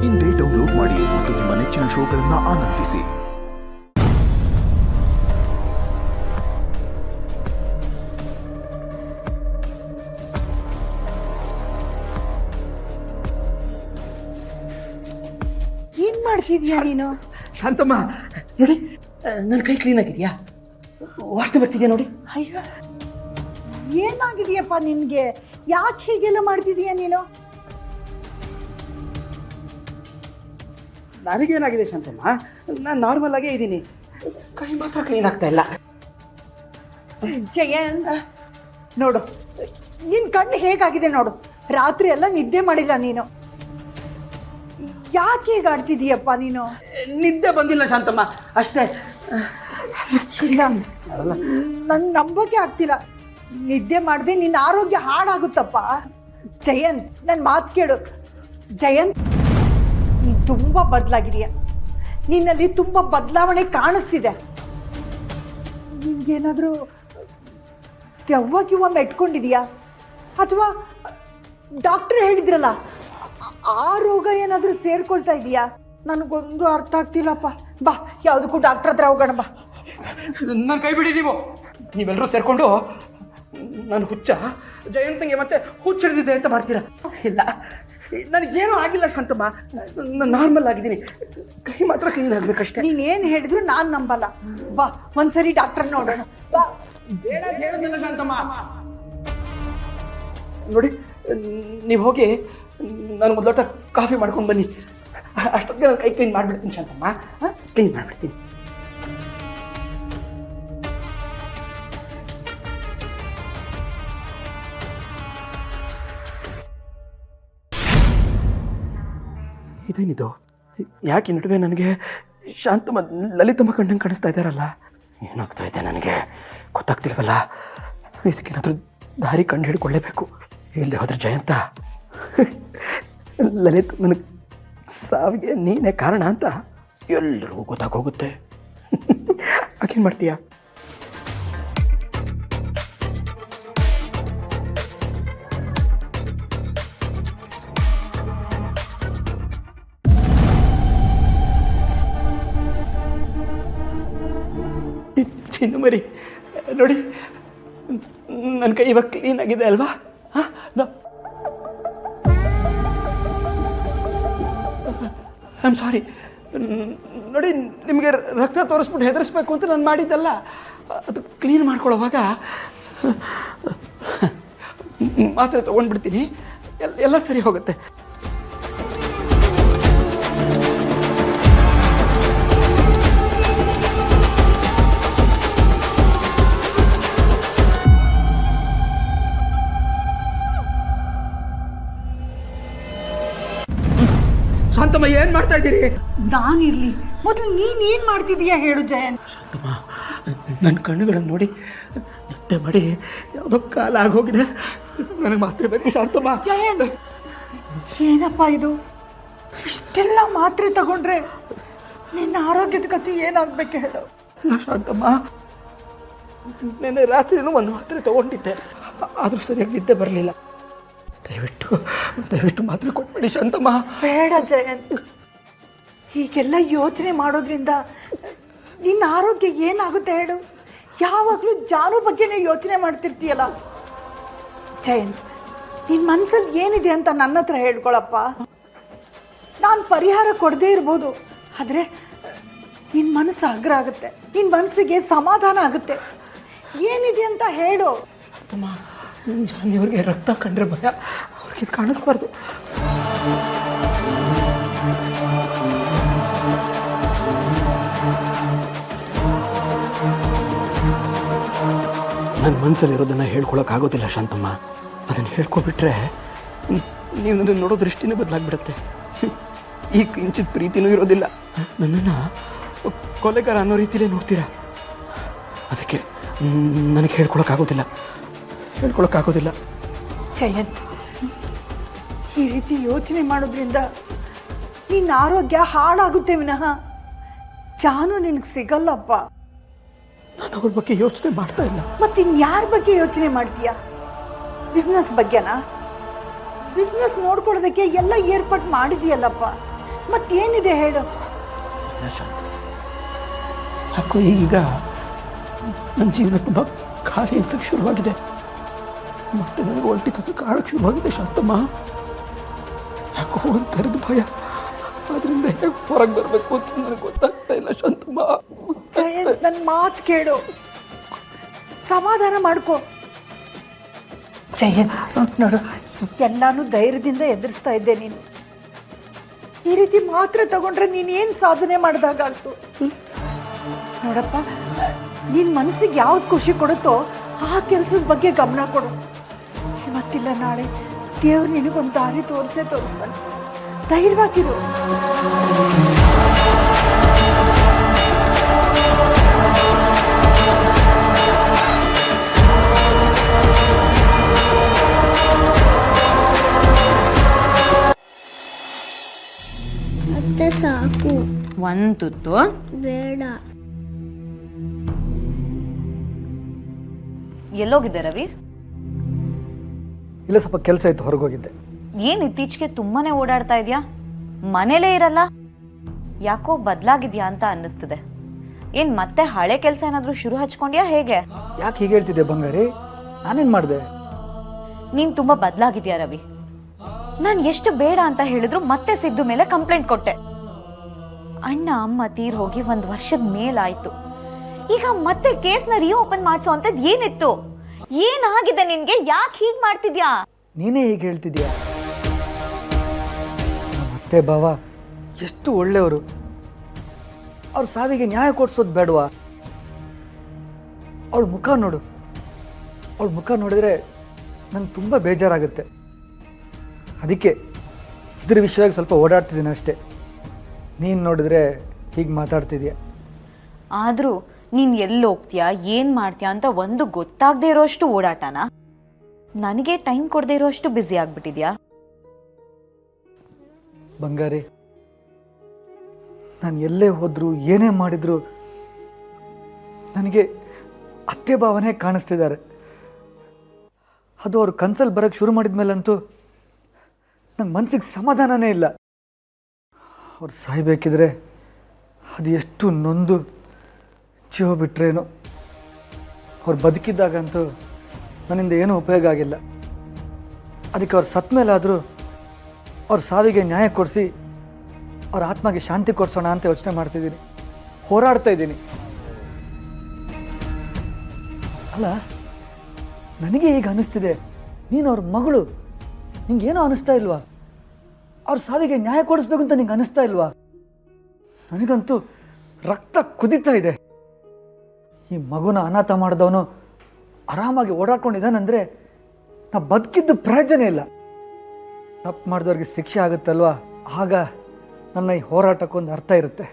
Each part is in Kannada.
ಇಂದೇ ಡೌನ್ಲೋಡ್ ಮಾಡಿ ಮತ್ತು ನಿಮ್ಮ ನೆಚ್ಚಿನ ಶೋಗಳನ್ನು ಆನಂದಿಸಿ. ಏನ್ ಮಾಡ್ತಿದ್ಯಾ ನೀನು? ಶಾಂತಮ್ಮ ನೋಡಿ, ನನ್ನ ಕೈ ಕ್ಲೀನ್ ಆಗಿದೆಯಾ? ವಾಸನೆ ಬರ್ತಿದ್ಯಾ ನೋಡಿ. ಅಯ್ಯೋ, ಏನಾಗಿದೆಯಪ್ಪ ನಿನ್ಗೆ? ಯಾಕೆ ಹೀಗೆಲ್ಲ ಮಾಡ್ತಿದೀಯ ನೀನು? ನನಗೇನಾಗಿದೆ ಶಾಂತಮ್ಮ? ನಾನು ನಾರ್ಮಲ್ ಆಗೇ ಇದ್ದೀನಿ, ಕೈ ಮಾತ್ರ ಕ್ಲೀನ್ ಆಗ್ತಾ ಇಲ್ಲ. ಜಯಂತ್, ನೋಡು ನಿನ್ ಕಣ್ಣು ಹೇಗಾಗಿದೆ ನೋಡು. ರಾತ್ರಿ ಎಲ್ಲ ನಿದ್ದೆ ಮಾಡಿಲ್ಲ ನೀನು. ಯಾಕೆ ಹೇಗೆ ಆಡ್ತಿದೀಯಪ್ಪ ನೀನು? ನಿದ್ದೆ ಬಂದಿಲ್ಲ ಶಾಂತಮ್ಮ, ಅಷ್ಟೇ. ಇಲ್ಲ, ನನ್ ನಂಬೋಕೆ ಆಗ್ತಿಲ್ಲ. ನಿದ್ದೆ ಮಾಡದೆ ನಿನ್ನ ಆರೋಗ್ಯ ಹಾಳಾಗುತ್ತಪ್ಪ. ಜಯಂತ್, ನನ್ನ ಮಾತು ಕೇಳು. ಜಯಂತ್, ನೀನು ತುಂಬ ಬದಲಾಗಿದೆಯಾ. ನಿನ್ನಲ್ಲಿ ತುಂಬ ಬದಲಾವಣೆ ಕಾಣಿಸ್ತಿದೆ. ನಿನ್ಗೇನಾದರೂ ದೆವ್ವ ಮೆಟ್ಕೊಂಡಿದೀಯಾ? ಅಥವಾ ಡಾಕ್ಟರ್ ಹೇಳಿದ್ರಲ್ಲ, ಆ ರೋಗ ಏನಾದರೂ ಸೇರ್ಕೊಳ್ತಾ ಇದೆಯಾ? ನನಗೊಂದು ಅರ್ಥ ಆಗ್ತಿಲ್ಲಪ್ಪ. ಬಾ, ಯಾವುದಕ್ಕೂ ಡಾಕ್ಟರ್ ಹತ್ರ ಹೋಗೋಣ ಬಾ. ನನ್ನ ಕೈ ಬಿಡಿ ನೀವೆಲ್ಲರೂ ಸೇರಿಕೊಂಡು ನಾನು ಹುಚ್ಚ ಜಯಂತಂಗೆ ಮತ್ತೆ ಹುಚ್ಚಿಡಿದಿದೆ ಅಂತ ಮಾಡ್ತೀರಾ? ಇಲ್ಲ, ನನಗೇನೂ ಆಗಿಲ್ಲ ಶಾಂತಮ್ಮ, ನಾನು ನಾರ್ಮಲ್ ಆಗಿದ್ದೀನಿ, ಕೈ ಮಾತ್ರ ಕ್ಲೀನ್ ಆಗಬೇಕಷ್ಟೇ. ನೀನೇನು ಹೇಳಿದ್ರು ನಾನು ನಂಬಲ್ಲ. ಬಾ, ಒಂದ್ಸರಿ ಡಾಕ್ಟರ್ ನೋಡೋಣ ಬಾ. ಬೇಡ ಹೇಳೋದಿಲ್ಲ ಶಾಂತಮ್ಮ. ನೋಡಿ, ನೀವು ಹೋಗಿ ನಾನು ಒಂದು ಲೋಟ ಕಾಫಿ ಮಾಡ್ಕೊಂಡು ಬನ್ನಿ. ಅಷ್ಟೊತ್ತಿಗೆ ನಾನು ಕೈ ಕ್ಲೀನ್ ಮಾಡಿಬಿಡ್ತೀನಿ ಶಾಂತಮ್ಮ, ಕ್ಲೀನ್ ಮಾಡಿಬಿಡ್ತೀನಿ. ಇದೇನಿದು? ಯಾಕೆ ನಡುವೆ ನನಗೆ ಶಾಂತಮ್ಮ ಲಲಿತಮ್ಮ ಕಣ್ಣಂಗೆ ಕಾಣಿಸ್ತಾ ಇದ್ದಾರಲ್ಲ? ಏನಾಗ್ತಾ ಇದೆ ನನಗೆ ಗೊತ್ತಾಗ್ತಿಲ್ವಲ್ಲ. ಇದಕ್ಕೇನಾದರೂ ದಾರಿ ಕಂಡು ಹಿಡ್ಕೊಳ್ಳೇಬೇಕು. ಇಲ್ಲಿ ಹೋದ್ರೆ ಜಯಂತ ಲಲಿತ್ ನನಗೆ ಸಾವಿಗೆ ನೀನೇ ಕಾರಣ ಅಂತ ಎಲ್ಲರಿಗೂ ಗೊತ್ತಾಗೋಗುತ್ತೆ. ಹಾಗೇನು ಮಾಡ್ತೀಯಾ? ಚಿನ್ನು ಮರಿ ನೋಡಿ, ನನ್ನ ಕೈ ಇವಾಗ ಕ್ಲೀನ್ ಆಗಿದೆ ಅಲ್ವಾ? I am sorry. ನೋಡಿ, ನಿಮಗೆ ರಕ್ತ ತೋರಿಸ್ಬಿಟ್ಟು ಹೆದರಿಸ್ಬೇಕು ಅಂತ ನಾನು ಮಾಡಿದ್ದಲ್ಲ. ಅದು ಕ್ಲೀನ್ ಮಾಡ್ಕೊಳ್ಳೋವಾಗ ಮಾತ್ರೆ ತೊಗೊಂಡ್ಬಿಡ್ತೀನಿ, ಎಲ್ಲ ಸರಿ ಹೋಗುತ್ತೆ. ಶಾಂತಮ್ಮ, ಏನು ಮಾಡ್ತಾ ಇದ್ದೀರಿ? ನಾನಿರ್ಲಿ, ಮೊದಲು ನೀನೇನು ಮಾಡ್ತಿದೀಯಾ ಹೇಳು ಜಯಂತ್. ಶಾಂತಮ್ಮ, ನನ್ನ ಕಣ್ಣುಗಳನ್ನು ನೋಡಿ ನಿದ್ದೆ ಮಾಡಿ ಯಾವುದೋ ಕಾಲ ಆಗೋಗಿದೆ. ನನಗೆ ಮಾತ್ರೆ ಬೇಕು ಶಾಂತಮ್ಮ. ಜಯಂತ್, ಏನಪ್ಪ ಇದು? ಇಷ್ಟೆಲ್ಲ ಮಾತ್ರೆ ತಗೊಂಡ್ರೆ ನಿನ್ನ ಆರೋಗ್ಯದ ಕಥೆ ಏನಾಗಬೇಕು ಹೇಳು? ಇಲ್ಲ ಶಾಂತಮ್ಮ, ನೆನ್ನೆ ರಾತ್ರಿನೂ ಒಂದು ಮಾತ್ರೆ ತಗೊಂಡಿದ್ದೆ, ಆದರೂ ಸರಿಯಾಗಿ ನಿದ್ದೆ ಬರಲಿಲ್ಲ. ದಯವಿಟ್ಟು ಮಾತ್ರೆ ಕೊಟ್ಬಿಡಿ ಶಾಂತಮ್ಮ. ಬೇಡ ಜಯಂತ್, ಹೀಗೆಲ್ಲ ಯೋಚನೆ ಮಾಡೋದ್ರಿಂದ ನಿನ್ನ ಆರೋಗ್ಯ ಏನಾಗುತ್ತೆ ಹೇಳು? ಯಾವಾಗಲೂ ಜಾನು ಬಗ್ಗೆನೇ ಯೋಚನೆ ಮಾಡ್ತಿರ್ತೀಯಲ್ಲ. ಜಯಂತ್, ನಿನ್ನ ಮನಸ್ಸಲ್ಲಿ ಏನಿದೆ ಅಂತ ನನ್ನ ಹತ್ರ ಹೇಳ್ಕೊಳಪ್ಪ. ನಾನು ಪರಿಹಾರ ಕೊಡದೇ ಇರ್ಬೋದು, ಆದರೆ ನಿನ್ನ ಮನಸ್ಸು ಅಗ್ರ ಆಗುತ್ತೆ, ನಿನ್ನ ಮನಸ್ಸಿಗೆ ಸಮಾಧಾನ ಆಗುತ್ತೆ. ಏನಿದೆ ಅಂತ ಹೇಳು. ಶಾಂತಮ್ಮ, ಜಾನಿಯವ್ರಿಗೆ ರಕ್ತ ಕಂಡ್ರೆ ಭಯ, ಅವ್ರಿಗೆ ಇದು ಕಾಣಿಸ್ಬಾರ್ದು. ನನ್ನ ಮನಸ್ಸಲ್ಲಿರೋದನ್ನು ಹೇಳ್ಕೊಳಕ್ಕಾಗೋದಿಲ್ಲ ಶಾಂತಮ್ಮ. ಅದನ್ನು ಹೇಳ್ಕೊಬಿಟ್ರೆ ನೀವು ಅದನ್ನು ನೋಡೋ ದೃಷ್ಟಿನೇ ಬದಲಾಗ್ಬಿಡುತ್ತೆ. ಈ ಕಿಂಚಿತ್ ಪ್ರೀತಿನೂ ಇರೋದಿಲ್ಲ. ನನ್ನನ್ನು ಕೊಲೆಗಾರ ಅನ್ನೋ ರೀತಿಲೇ ನೋಡ್ತೀರಾ. ಅದಕ್ಕೆ ನನಗೆ ಹೇಳ್ಕೊಳಕ್ಕಾಗೋದಿಲ್ಲ. ಜಯಂತ್, ಈ ರೀತಿ ಯೋಚನೆ ಮಾಡೋದ್ರಿಂದ ನಿನ್ನ ಆರೋಗ್ಯ ಹಾಳಾಗುತ್ತೆ ವಿನಃ ಜಾನು ನಿನಗೆ ಸಿಗಲ್ಲಪ್ಪ. ನಾನು ಅವ್ರ ಬಗ್ಗೆ ಯೋಚನೆ ಮಾಡ್ತಾ ಇಲ್ಲ. ಮತ್ತಿನ್ಯಾರ ಬಗ್ಗೆ ಯೋಚನೆ ಮಾಡ್ತೀಯ? ಬಿಸ್ನೆಸ್ ಬಗ್ಗೆನಾ? ಬಿಸ್ನೆಸ್ ನೋಡ್ಕೊಳ್ಳೋದಕ್ಕೆ ಎಲ್ಲ ಏರ್ಪಾಟ್ ಮಾಡಿದೆಯಲ್ಲಪ್ಪ. ಮತ್ತೇನಿದೆ ಹೇಳು. ಇಲ್ಲ ಶಾಂತ, ಯಾಕೋ ಈಗ ನನ್ನ ಜೀವನ ತುಂಬ ಖಾಲಿ ಅನ್ಸಕ್ಕೆ ಶುರುವಾಗಿದೆ. ಮತ್ತೆ ನನಗೆ ಒಂಟಿತನ ಕಾಡಕ್ಕೆ ಶುರುವಾಗಿದೆ ಶಾಂತಮ್ಮ. ಯಾಕೋ ಒಂಥರದ ಭಯ. ಅದರಿಂದ ಹೇಗೆ ಹೊರಗೆ ಬರಬೇಕು ಅಂತ ನನಗೆ ಗೊತ್ತಾಗ್ತಾ ಇಲ್ಲ ಶಾಂತಮ್ಮ. ಜಯಂತ್, ನನ್ನ ಮಾತು ಕೇಳು, ಸಮಾಧಾನ ಮಾಡ್ಕೊ. ಜಯಂತ್ ನೋಡು, ಎಲ್ಲಾನು ಧೈರ್ಯದಿಂದ ಎದುರಿಸ್ತಾ ಇದ್ದೆ ನೀನು. ಈ ರೀತಿ ಮಾತ್ರ ತಗೊಂಡ್ರೆ ನೀನೇನು ಸಾಧನೆ ಮಾಡಿದಾಗಾಗ್ತು. ನೋಡಪ್ಪ, ನಿನ್ನ ಮನಸ್ಸಿಗೆ ಯಾವ್ದು ಖುಷಿ ಕೊಡುತ್ತೋ ಆ ಕೆಲಸದ ಬಗ್ಗೆ ಗಮನ ಕೊಡು. ಇವತ್ತಿಲ್ಲ ನಾಳೆ ದೇವ್ರು ನಿನಗೊಂದು ದಾರಿ ತೋರಿಸ್ತಾನೆ. ಧೈರ್ಯವಾಗಿರು. ಅತ್ತೆ ಸಾಕು. ಒಂದು ತುತ್ತು ಬೇಡ. ಎಲ್ಲೋಗಿದ್ದೆ ರವಿ? ಇಲ್ಲ, ಸ್ವಲ್ಪ ಕೆಲಸ ಇತ್ತು, ಹೊರಗೋಗಿದ್ದೆ. ಏನ್ ಇತ್ತೀಚೆಗೆ ತುಂಬಾನೇ ಓಡಾಡ್ತಾ ಇದೆಯಾ? ಮನೇಲೇ ಇರಲ್ಲ, ಯಾಕೋ ಬದಲಾಗಿದ್ಯಾ ಅಂತ ಅನ್ನಿಸ್ತಿದೆ. ಏನ್ ಮತ್ತೆ ಹಳೆ ಕೆಲಸ ಏನಾದ್ರೂ ಶುರು ಹಚ್ಕೊಂಡ್ಯಾ ಹೇಗೆ? ಯಾಕೆ ಹೀಗೆ ಹೇಳ್ತಿದ್ದೆ ಬಂಗಾರಿ? ನಾನೇನು ಮಾಡಿದೆ? ನೀನ್ ತುಂಬಾ ಬದಲಾಗಿದ್ಯಾ ರವಿ. ನಾನು ಎಷ್ಟು ಬೇಡ ಅಂತ ಹೇಳಿದ್ರು ಮತ್ತೆ ಸಿದ್ದು ಮೇಲೆ ಕಂಪ್ಲೇಂಟ್ ಕೊಟ್ಟೆ. ಅಣ್ಣ ಅಮ್ಮ ತೀರ್ ಹೋಗಿ 1 ವರ್ಷದ ಮೇಲಾಯ್ತು. ಈಗ ಮತ್ತೆ ಕೇಸ್ನ ರೀಓಪನ್ ಮಾಡಿಸೋ ಅಂತದ್ ಏನಿತ್ತು? ಏನಾಗಿದೆ ನಿನ್ಗೆ? ಯಾಕೆ ಹೀಗ್ ಮಾಡ್ತಿದ್ಯಾ? ನೀನೇ ಹೀಗೆ ಹೇಳ್ತಿದ್ಯಾ? ಮತ್ತೆ ಬಾವ ಎಷ್ಟು ಒಳ್ಳೆಯವರು. ಅವ್ರ ಸಾವಿಗೆ ನ್ಯಾಯ ಕೊಡ್ಸೋದು ಬೇಡವಾ? ಅವಳ ಮುಖ ನೋಡು. ಅವಳ ಮುಖ ನೋಡಿದ್ರೆ ನಂಗೆ ತುಂಬ ಬೇಜಾರಾಗುತ್ತೆ. ಅದಕ್ಕೆ ಇದ್ರ ವಿಷಯವಾಗಿ ಸ್ವಲ್ಪ ಓಡಾಡ್ತಿದ್ದೀನಿ ಅಷ್ಟೇ. ನೀನು ನೋಡಿದ್ರೆ ಹೀಗೆ ಮಾತಾಡ್ತಿದ್ಯಾ. ಆದ್ರೂ ನೀನ್ ಎಲ್ಲಿ ಹೋಗ್ತೀಯಾ, ಏನ್ ಮಾಡ್ತೀಯಾ ಅಂತ ಒಂದು ಗೊತ್ತಾಗದೆ ಇರೋಷ್ಟು ಓಡಾಟನ? ನನಗೆ ಟೈಮ್ ಕೊಡದೆ ಇರೋಷ್ಟು ಬ್ಯುಸಿ ಆಗ್ಬಿಟ್ಟಿದ್ಯಾ? ಬಂಗಾರಿ, ನಾನು ಎಲ್ಲೇ ಹೋದ್ರು ಏನೇ ಮಾಡಿದ್ರು ನನಗೆ ಅತ್ತೆ ಭಾವನೆ ಕಾಣಿಸ್ತಿದ್ದಾರೆ. ಅದು ಅವ್ರು ಕನ್ಸಲ್ಲಿ ಬರೋಕ್ಕೆ ಶುರು ಮಾಡಿದ್ಮೇಲಂತೂ ನನ್ನ ಮನಸ್ಸಿಗೆ ಸಮಾಧಾನನೇ ಇಲ್ಲ. ಅವ್ರು ಸಾಯ್ಬೇಕಿದ್ರೆ ಅದು ಎಷ್ಟು ನೊಂದು ಜೀವ ಬಿಟ್ರೇನೋ. ಅವ್ರು ಬದುಕಿದ್ದಾಗಂತೂ ನನ್ನಿಂದ ಏನೂ ಉಪಯೋಗ ಆಗಿಲ್ಲ. ಅದಕ್ಕೆ ಅವ್ರು ಸತ್ತ ಮೇಲಾದರೂ ಅವ್ರ ಸಾವಿಗೆ ನ್ಯಾಯ ಕೊಡಿಸಿ ಅವ್ರ ಆತ್ಮಗೆ ಶಾಂತಿ ಕೊಡಿಸೋಣ ಅಂತ ಯೋಚನೆ ಮಾಡ್ತಿದ್ದೀನಿ, ಹೋರಾಡ್ತಾ ಇದ್ದೀನಿ. ಅಲ್ಲ, ನನಗೆ ಈಗ ಅನ್ನಿಸ್ತಿದೆ, ನೀನು ಅವ್ರ ಮಗಳು, ನಿಂಗೇನೋ ಅನ್ನಿಸ್ತಾ ಇಲ್ವಾ? ಅವ್ರ ಸಾವಿಗೆ ನ್ಯಾಯ ಕೊಡಿಸ್ಬೇಕು ಅಂತ ನಿಂಗೆ ಅನ್ನಿಸ್ತಾ ಇಲ್ವಾ? ನನಗಂತೂ ರಕ್ತ ಕುದೀತಾ ಇದೆ. ಈ ಮಗುನ ಅನಾಥ ಮಾಡಿದವನು ಆರಾಮಾಗಿ ಓಡಾಡ್ಕೊಂಡಿದ್ದಾನಂದ್ರೆ ನಾ ಬದುಕಿದ್ದು ಪ್ರಯೋಜನ ಇಲ್ಲ. ತಪ್ಪು ಮಾಡಿದವ್ರಿಗೆ ಶಿಕ್ಷೆ ಆಗುತ್ತಲ್ವಾ, ಆಗ ನನ್ನ ಈ ಹೋರಾಟಕ್ಕೊಂದು ಅರ್ಥ ಇರುತ್ತೆ.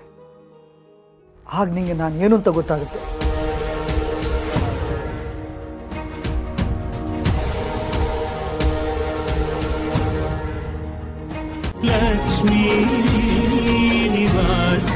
ಆಗ ನಿಂಗೆ ನಾನು ಏನು ಅಂತ ಗೊತ್ತಾಗುತ್ತೆ. ಲಕ್ಷ್ಮೀ ನಿವಾಸ